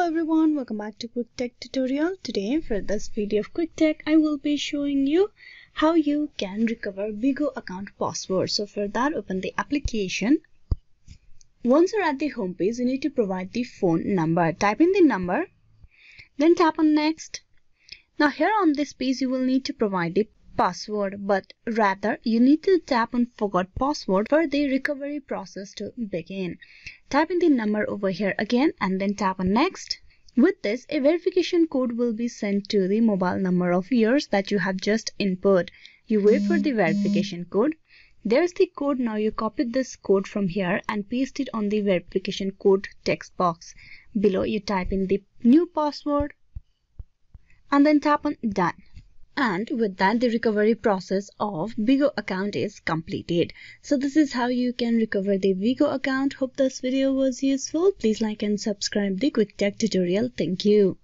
everyone, welcome back to Quick Tech tutorial. Today for this video of Quick Tech, I will be showing you how you can recover Bigo account password. So for that, open the application. Once you're at the home page, you need to provide the phone number. Type in the number, then tap on next. Now here on this page, you will need to provide the password, but rather you need to tap on forgot password for the recovery process to begin. Type in the number over here again and then tap on next. With this, a verification code will be sent to the mobile number of yours that you have just input. You wait for the verification code. There's the code. Now you copy this code from here and paste it on the verification code text box. Below you type in the new password and then tap on done. And with that, the recovery process of Bigo account is completed. So this is how you can recover the Bigo account. Hope this video was useful. Please like and subscribe the Quick Tech tutorial. Thank you.